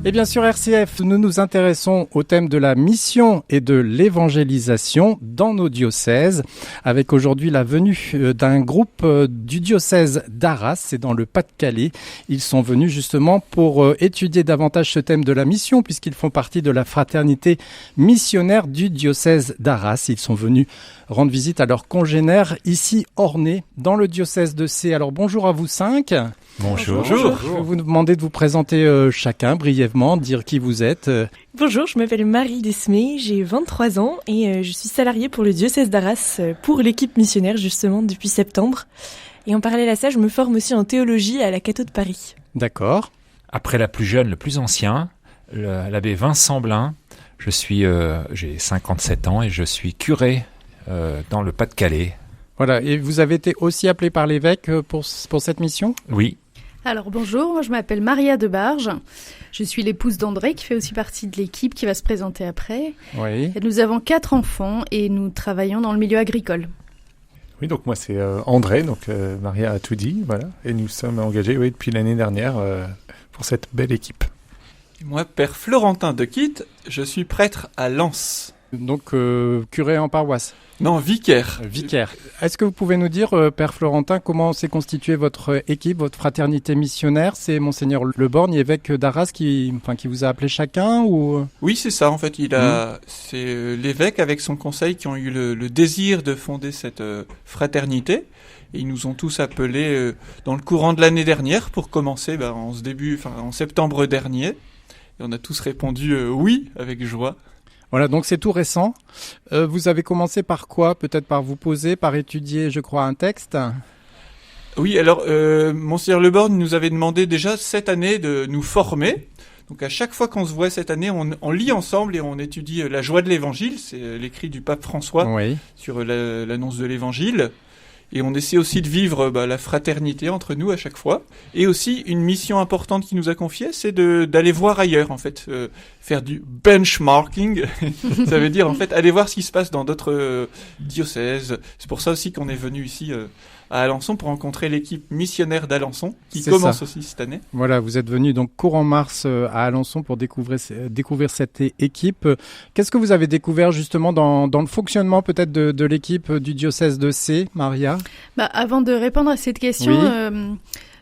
Et bien sur RCF, nous nous intéressons au thème de la mission et de l'évangélisation dans nos diocèses, avec aujourd'hui la venue d'un groupe du diocèse d'Arras, c'est dans le Pas-de-Calais. Ils sont venus justement pour étudier davantage ce thème de la mission, puisqu'ils font partie de la fraternité missionnaire du diocèse d'Arras. Ils sont venus rendre visite à leurs congénères ici ornés dans le diocèse de C. Alors bonjour à vous 5. Bonjour. Je vais vous demander de vous présenter chacun brièvement, dire qui vous êtes. Bonjour, je m'appelle Marie Desmé, j'ai 23 ans et je suis salariée pour le diocèse d'Arras pour l'équipe missionnaire justement depuis septembre. Et en parallèle à ça, je me forme aussi en théologie à la Catho de Paris. D'accord. Après la plus jeune, le plus ancien, l'abbé Vincent Blin, j'ai 57 ans et je suis curé dans le Pas-de-Calais. Voilà, et vous avez été aussi appelé par l'évêque pour cette mission ? Oui. Alors bonjour, moi je m'appelle Maria Debarge, je suis l'épouse d'André qui fait aussi partie de l'équipe qui va se présenter après. Oui. Et nous avons 4 enfants et nous travaillons dans le milieu agricole. Oui, donc moi c'est André, donc Maria a tout dit, voilà, et nous sommes engagés depuis l'année dernière pour cette belle équipe. Moi, Père Florentin de Quitte, je suis prêtre à Lens. Donc curé en paroisse. Non, vicaire. Vicaire. Est-ce que vous pouvez nous dire, Père Florentin, comment s'est constituée votre équipe, votre fraternité missionnaire ? C'est Monseigneur Le Borgne, évêque d'Arras, qui vous a appelé chacun ou... Oui, c'est ça. En fait, c'est l'évêque avec son conseil qui ont eu le désir de fonder cette fraternité. Et ils nous ont tous appelés dans le courant de l'année dernière pour commencer en septembre dernier. Et on a tous répondu oui, avec joie. Voilà, donc c'est tout récent. Vous avez commencé par quoi ? Peut-être par vous poser, par étudier, je crois, un texte ? Oui, alors, Monseigneur Le Borgne nous avait demandé déjà cette année de nous former. Donc à chaque fois qu'on se voit cette année, on lit ensemble et on étudie la joie de l'Évangile. C'est l'écrit du pape François sur l'annonce de l'Évangile. Et on essaie aussi de vivre la fraternité entre nous à chaque fois. Et aussi, une mission importante qui nous a confiée, c'est d'aller voir ailleurs, en fait. Faire du benchmarking. Ça veut dire, en fait, aller voir ce qui se passe dans d'autres diocèses. C'est pour ça aussi qu'on est venu ici à Alençon pour rencontrer l'équipe missionnaire d'Alençon qui commence aussi cette année. Voilà, vous êtes venu donc courant mars à Alençon pour découvrir cette équipe. Qu'est-ce que vous avez découvert justement dans le fonctionnement peut-être de l'équipe du diocèse de C, Maria ? Avant de répondre à cette question, oui.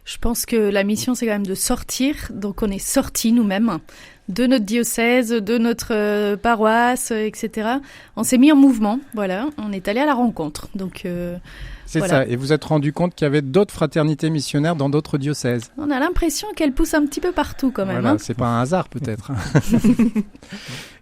Je pense que la mission c'est quand même de sortir. Donc on est sortis nous-mêmes de notre diocèse, de notre paroisse, etc. On s'est mis en mouvement, voilà. On est allé à la rencontre. Donc c'est voilà. Ça, et vous êtes rendu compte qu'il y avait d'autres fraternités missionnaires dans d'autres diocèses. On a l'impression qu'elles poussent un petit peu partout quand même. Voilà, c'est pas un hasard peut-être.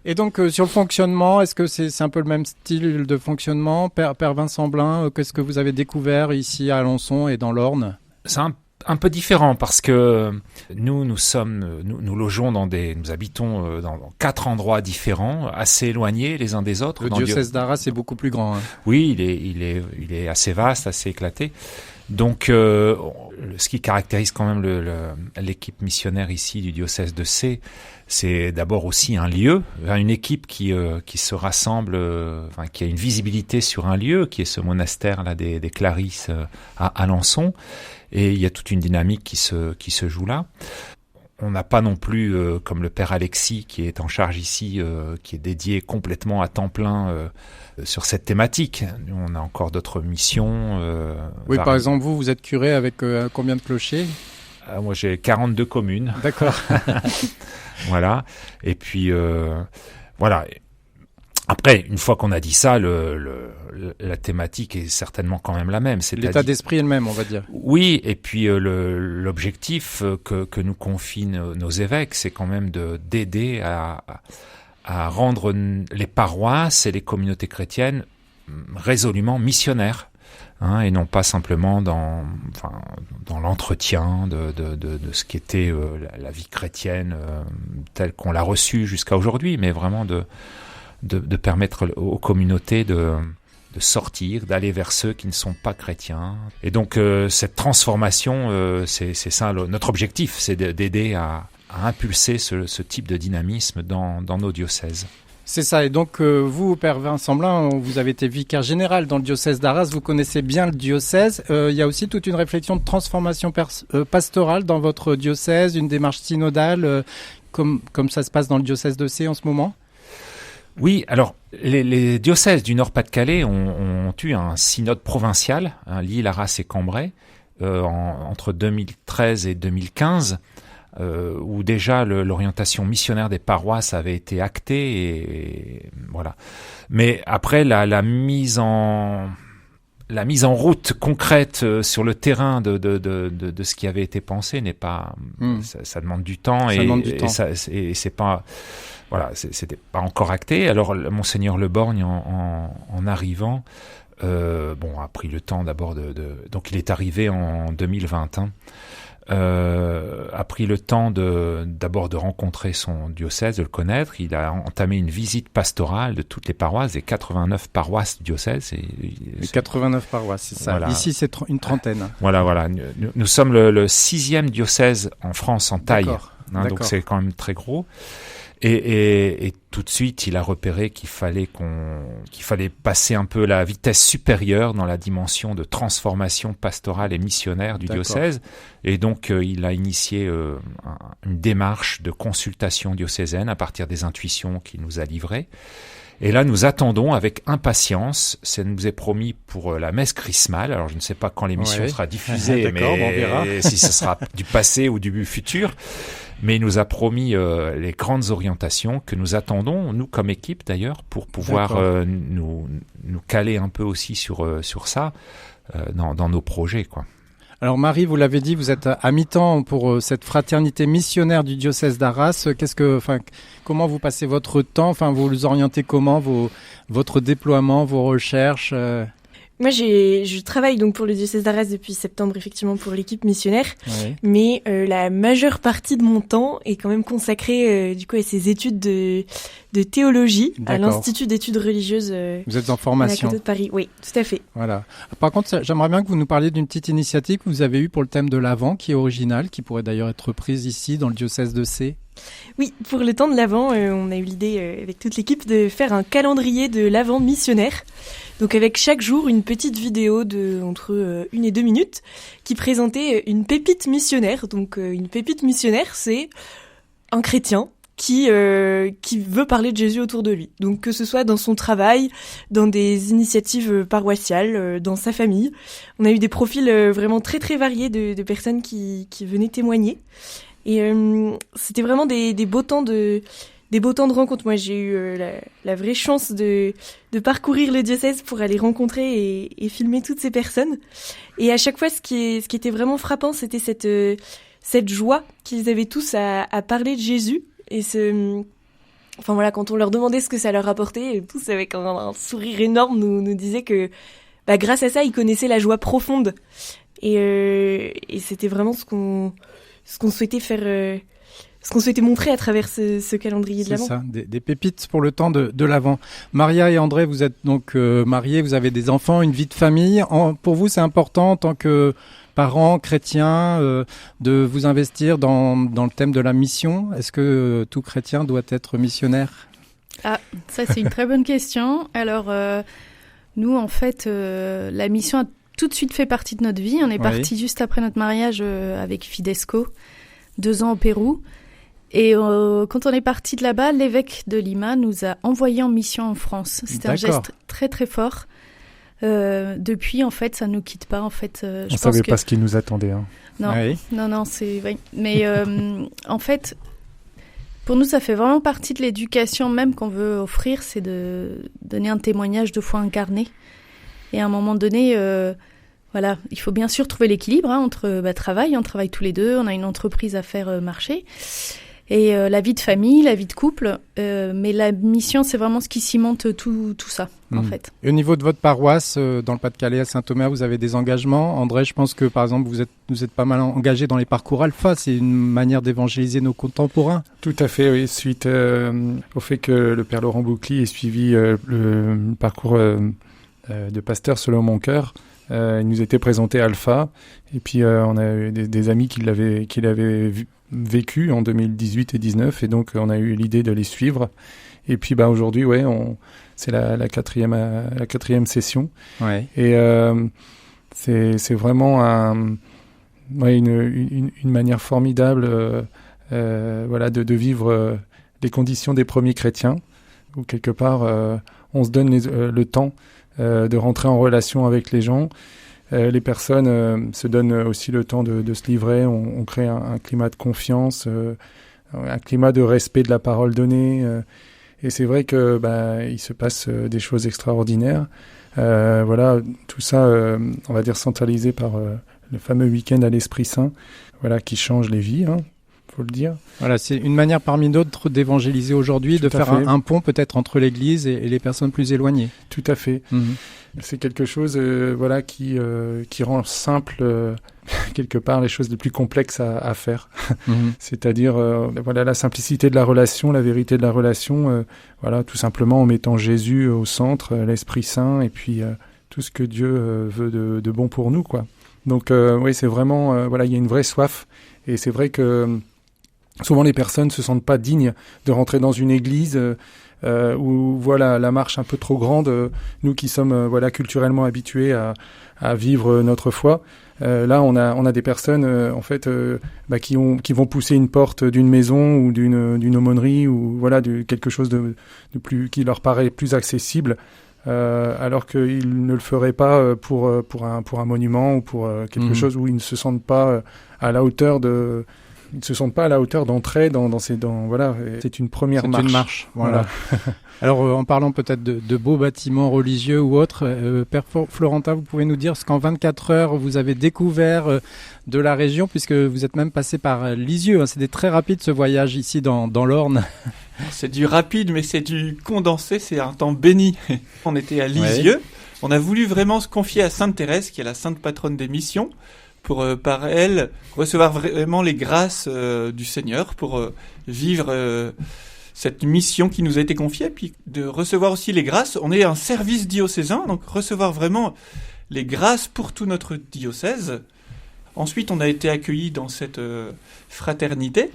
Et donc sur le fonctionnement, est-ce que c'est un peu le même style de fonctionnement ? Père Vincent Blin, qu'est-ce que vous avez découvert ici à Alençon et dans l'Orne ? C'est un peu différent parce que nous logeons nous habitons dans 4 endroits différents, assez éloignés les uns des autres. Le diocèse d'Arras est beaucoup plus grand. Hein. Oui, il est assez vaste, assez éclaté. Donc, ce qui caractérise quand même l'équipe missionnaire ici du diocèse de C, c'est d'abord aussi un lieu, une équipe qui se rassemble, qui a une visibilité sur un lieu, qui est ce monastère là des Clarisses à Alençon. Et il y a toute une dynamique qui se joue là. On n'a pas non plus, comme le père Alexis, qui est en charge ici, qui est dédié complètement à temps plein sur cette thématique. On a encore d'autres missions. Oui, par exemple, vous êtes curé avec combien de clochers ? Moi, j'ai 42 communes. D'accord. Voilà. Et puis, voilà. Après, une fois qu'on a dit ça, la thématique est certainement quand même la même. L'état d'esprit est le même, on va dire. Oui, et puis l'objectif que nous confient nos évêques, c'est quand même d'aider à rendre les paroisses et les communautés chrétiennes résolument missionnaires, et non pas simplement dans l'entretien de ce qu'était la vie chrétienne telle qu'on l'a reçue jusqu'à aujourd'hui, mais vraiment de permettre aux communautés de sortir, d'aller vers ceux qui ne sont pas chrétiens. Et donc cette transformation, c'est ça notre objectif, c'est d'aider à impulser ce type de dynamisme dans nos diocèses. C'est ça, et donc vous, Père Vincent Blin, vous avez été vicaire général dans le diocèse d'Arras, vous connaissez bien le diocèse. Il y a aussi toute une réflexion de transformation pastorale dans votre diocèse, une démarche synodale comme ça se passe dans le diocèse de C en ce moment ? Oui, alors les diocèses du Nord-Pas-de-Calais ont eu un synode provincial, Lille, Arras et Cambrai, entre 2013 et 2015, où déjà l'orientation missionnaire des paroisses avait été actée, et voilà. Mais après la mise en route concrète sur le terrain de ce qui avait été pensé n'est pas, ça demande du temps, et c'est pas, voilà, c'était pas encore acté. Alors Monseigneur Le Borgne en arrivant, a pris le temps d'abord donc il est arrivé en 2020, a pris le temps d'abord de rencontrer son diocèse, de le connaître. Il a entamé une visite pastorale de toutes les paroisses, des 89 paroisses du diocèse. Les 89 paroisses, c'est ça. Voilà. Ici, c'est une trentaine. Voilà. Nous sommes le 6e diocèse en France en taille. D'accord. Donc c'est quand même très gros. Et tout de suite, il a repéré qu'il fallait passer un peu la vitesse supérieure dans la dimension de transformation pastorale et missionnaire du diocèse. Et donc, il a initié une démarche de consultation diocésaine à partir des intuitions qu'il nous a livrées. Et là, nous attendons avec impatience. Ça nous est promis pour la messe chrismale. Alors, je ne sais pas quand l'émission sera diffusée, mais on verra. si ce sera du passé ou du futur. Mais il nous a promis les grandes orientations que nous attendons, nous comme équipe d'ailleurs, pour pouvoir nous caler un peu aussi sur ça dans nos projets, quoi. Alors Marie, vous l'avez dit, vous êtes à mi-temps pour cette fraternité missionnaire du diocèse d'Arras. Comment vous passez votre temps ? Vous vous orientez comment, votre déploiement, vos recherches Moi, je travaille donc pour le diocèse d'Arras depuis septembre, effectivement, pour l'équipe missionnaire. Oui. Mais la majeure partie de mon temps est quand même consacrée à ces études de théologie à l'Institut d'études religieuses. Vous êtes en formation à la Cateau de Paris, oui, tout à fait. Voilà. Par contre, j'aimerais bien que vous nous parliez d'une petite initiative que vous avez eue pour le thème de l'Avent, qui est originale, qui pourrait d'ailleurs être reprise ici dans le diocèse de C. Oui, pour le temps de l'Avent, on a eu l'idée avec toute l'équipe de faire un calendrier de l'Avent missionnaire. Donc avec chaque jour une petite vidéo de entre 1 et 2 minutes qui présentait une pépite missionnaire. Donc une pépite missionnaire, c'est un chrétien qui veut parler de Jésus autour de lui. Donc que ce soit dans son travail, dans des initiatives paroissiales, dans sa famille. On a eu des profils vraiment très très variés de personnes qui venaient témoigner. Et c'était vraiment des beaux temps de rencontres. Moi, j'ai eu la vraie chance de parcourir le diocèse pour aller rencontrer et filmer toutes ces personnes. Et à chaque fois, ce qui était vraiment frappant, c'était cette joie qu'ils avaient tous à parler de Jésus. Et quand on leur demandait ce que ça leur apportait, tous avec un sourire énorme nous disaient que grâce à ça, ils connaissaient la joie profonde. Et c'était vraiment ce qu'on souhaitait faire, ce qu'on souhaitait montrer à travers ce calendrier de l'Avent. C'est ça, des pépites pour le temps de l'Avent. Maria et André, vous êtes donc mariés, vous avez des enfants, une vie de famille. Pour vous, c'est important en tant que parents chrétiens de vous investir dans le thème de la mission. Est-ce que tout chrétien doit être missionnaire ? Ah, ça c'est une très bonne question. Alors, nous en fait, la mission a tout de suite fait partie de notre vie. On est parti juste après notre mariage avec Fidesco, 2 ans au Pérou. Et quand on est parti de là-bas, l'évêque de Lima nous a envoyés en mission en France. C'était un geste très très fort. Depuis, en fait, ça nous quitte pas. En fait, on savait pas ce qui nous attendait. Hein. Non, c'est vrai. Mais en fait, pour nous, ça fait vraiment partie de l'éducation même qu'on veut offrir, c'est de donner un témoignage de foi incarnée. Et à un moment donné, il faut bien sûr trouver l'équilibre entre travail. On travaille tous les deux, on a une entreprise à faire marcher. Et la vie de famille, la vie de couple. Mais la mission, c'est vraiment ce qui cimente tout ça, en fait. Et au niveau de votre paroisse, dans le Pas-de-Calais, à Saint-Omer, vous avez des engagements. André, je pense que, par exemple, vous êtes pas mal engagé dans les parcours Alpha. C'est une manière d'évangéliser nos contemporains. Tout à fait, oui. Suite au fait que le Père Laurent Boucli ait suivi le parcours de pasteur selon mon cœur, il nous était présenté Alpha. Et puis, on a eu des amis qui l'avaient vécu en 2018 et 2019, et donc on a eu l'idée de les suivre. Et puis aujourd'hui, c'est la quatrième session. Ouais. Et c'est vraiment une manière formidable de vivre les conditions des premiers chrétiens, où quelque part on se donne le temps de rentrer en relation avec les gens. Les personnes se donnent aussi le temps de se livrer. On crée un climat de confiance, un climat de respect de la parole donnée. Et c'est vrai que il se passe des choses extraordinaires. Tout ça, on va dire centralisé par le fameux week-end à l'Esprit Saint, qui change les vies. Faut le dire. Voilà, c'est une manière parmi d'autres d'évangéliser aujourd'hui, de faire un pont peut-être entre l'Église et les personnes plus éloignées. Tout à fait. C'est quelque chose qui rend simple quelque part les choses les plus complexes à faire. C'est-à-dire la simplicité de la relation, la vérité de la relation, tout simplement en mettant Jésus au centre, l'Esprit Saint et puis tout ce que Dieu veut de bon pour nous, quoi. Donc c'est vraiment il y a une vraie soif et c'est vrai que souvent les personnes se sentent pas dignes de rentrer dans une église où la marche un peu trop grande. Nous qui sommes culturellement habitués à vivre notre foi, là on a des personnes qui vont pousser une porte d'une maison ou d'une aumônerie ou de quelque chose de plus qui leur paraît plus accessible. Alors qu'ils ne le feraient pas pour un monument ou pour quelque chose où ils ne se sentent pas à la hauteur de. Ils ne se sentent pas à la hauteur d'entrer c'est une première marche. C'est une marche, voilà. Alors, en parlant peut-être de beaux bâtiments religieux ou autres, Père Florentin, vous pouvez nous dire ce qu'en 24 heures, vous avez découvert de la région, puisque vous êtes même passé par Lisieux. C'était très rapide ce voyage ici dans l'Orne. C'est du rapide, mais c'est du condensé, c'est un temps béni. On était à Lisieux. On a voulu vraiment se confier à Sainte Thérèse, qui est la sainte patronne des missions, pour par elle recevoir vraiment les grâces du Seigneur pour vivre cette mission qui nous a été confiée, puis de recevoir aussi les grâces. On est un service diocésain, donc recevoir vraiment les grâces pour tout notre diocèse. Ensuite, on a été accueillis dans cette fraternité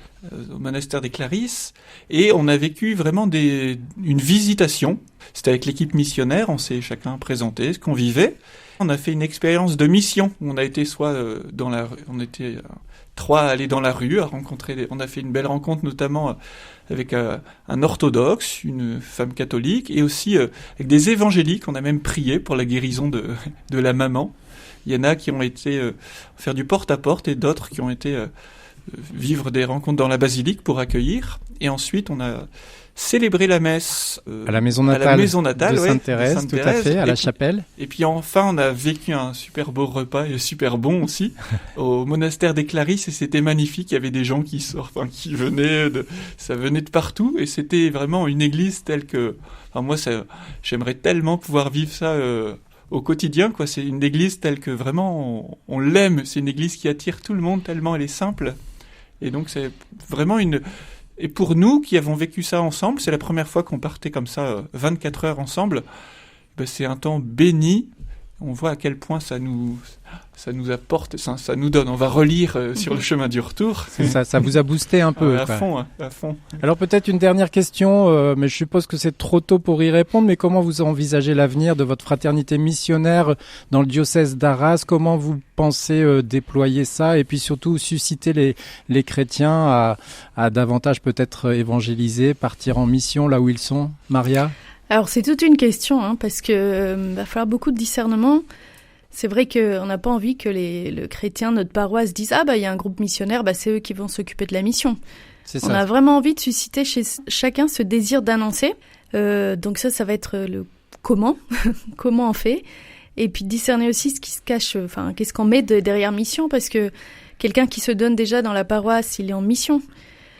au monastère des Clarisses et on a vécu vraiment une visitation. C'était avec l'équipe missionnaire, on s'est chacun présenté ce qu'on vivait. On a fait une expérience de mission où on a été on était trois à aller dans la rue, à rencontrer. On a fait une belle rencontre notamment avec un orthodoxe, une femme catholique et aussi avec des évangéliques. On a même prié pour la guérison de la maman. Il y en a qui ont été faire du porte-à-porte et d'autres qui ont été vivre des rencontres dans la basilique pour accueillir. Et ensuite, on a célébré la messe à la maison natale, de Sainte Thérèse, tout à fait, à la chapelle. Et puis enfin, on a vécu un super beau repas et super bon aussi au monastère des Clarisses et c'était magnifique. Il y avait des gens qui venaient ça venait de partout et c'était vraiment une église telle que, j'aimerais tellement pouvoir vivre ça au quotidien, quoi. C'est une église telle que vraiment on l'aime. C'est une église qui attire tout le monde tellement elle est simple. Et donc c'est vraiment Et pour nous qui avons vécu ça ensemble, c'est la première fois qu'on partait comme ça 24 heures ensemble. C'est un temps béni. On voit à quel point ça nous apporte, ça nous donne. On va relire sur le chemin du retour. Ça vous a boosté un peu. À fond. Alors peut-être une dernière question, mais je suppose que c'est trop tôt pour y répondre, mais comment vous envisagez l'avenir de votre fraternité missionnaire dans le diocèse d'Arras? Comment vous pensez déployer ça et puis surtout susciter les chrétiens à davantage peut-être évangéliser, partir en mission là où ils sont? Maria? Alors c'est toute une question, parce que va falloir beaucoup de discernement. C'est vrai qu'on n'a pas envie que le chrétien, notre paroisse, dise « Ah, il y a un groupe missionnaire, c'est eux qui vont s'occuper de la mission ». On a vraiment envie de susciter chez chacun ce désir d'annoncer. Donc ça va être le comment, comment on fait. Et puis discerner aussi ce qui se cache, qu'est-ce qu'on met derrière mission, parce que quelqu'un qui se donne déjà dans la paroisse, il est en mission.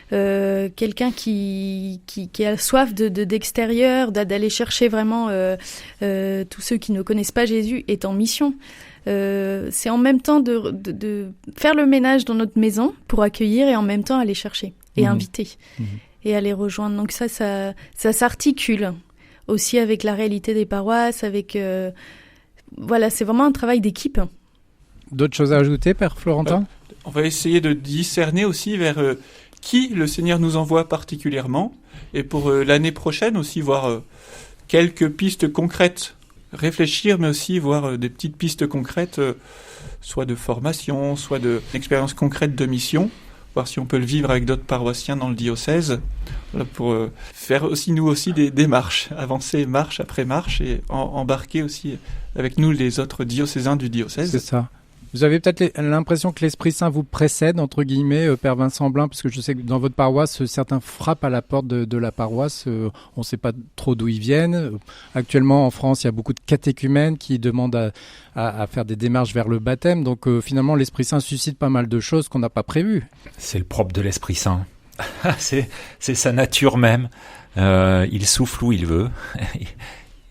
Quelqu'un qui a soif d'extérieur, d'aller chercher vraiment tous ceux qui ne connaissent pas Jésus est en mission. C'est en même temps de faire le ménage dans notre maison pour accueillir et en même temps aller chercher et inviter et aller rejoindre. Donc ça s'articule aussi avec la réalité des paroisses, avec c'est vraiment un travail d'équipe. D'autres choses à ajouter, Père Florentin? On va essayer de discerner aussi vers qui le Seigneur nous envoie particulièrement, et pour l'année prochaine aussi voir quelques pistes concrètes, réfléchir, mais aussi voir des petites pistes concrètes, soit de formation, soit d'expérience concrète de mission, voir si on peut le vivre avec d'autres paroissiens dans le diocèse, pour faire aussi nous aussi des marches, avancer marche après marche et embarquer aussi avec nous les autres diocésains du diocèse. C'est ça. Vous avez peut-être l'impression que l'Esprit Saint vous précède, entre guillemets, Père Vincent Blin, parce que je sais que dans votre paroisse, certains frappent à la porte de la paroisse. On ne sait pas trop d'où ils viennent. Actuellement, en France, il y a beaucoup de catéchumènes qui demandent à faire des démarches vers le baptême. Donc finalement, l'Esprit Saint suscite pas mal de choses qu'on n'a pas prévues. C'est le propre de l'Esprit Saint. c'est sa nature même. Il souffle où il veut.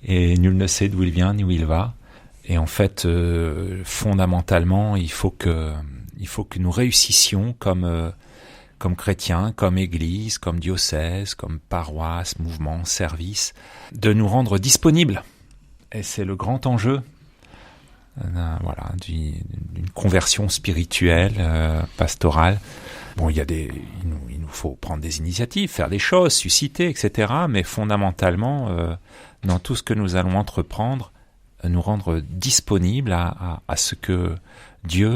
Et nul ne sait d'où il vient ni où il va. Et en fait, fondamentalement, il faut que nous réussissions comme chrétiens, comme église, comme diocèse, comme paroisse, mouvement, service, de nous rendre disponibles. Et c'est le grand enjeu, d'une conversion spirituelle, pastorale. Bon, il nous faut prendre des initiatives, faire des choses, susciter, etc. Mais fondamentalement, dans tout ce que nous allons entreprendre, nous rendre disponibles à ce que Dieu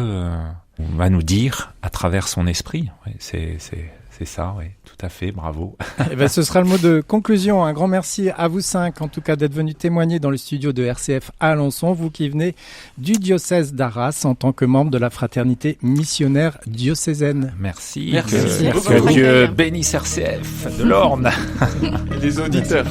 va nous dire à travers son esprit. Ouais, c'est ça, oui, tout à fait, bravo. Eh ben, ce sera le mot de conclusion. Un grand merci à vous 5, en tout cas, d'être venus témoigner dans le studio de RCF à Alençon, vous qui venez du diocèse d'Arras en tant que membre de la fraternité missionnaire diocésaine. Merci. Merci. Que Dieu bénisse RCF de l'Orne. Et les auditeurs.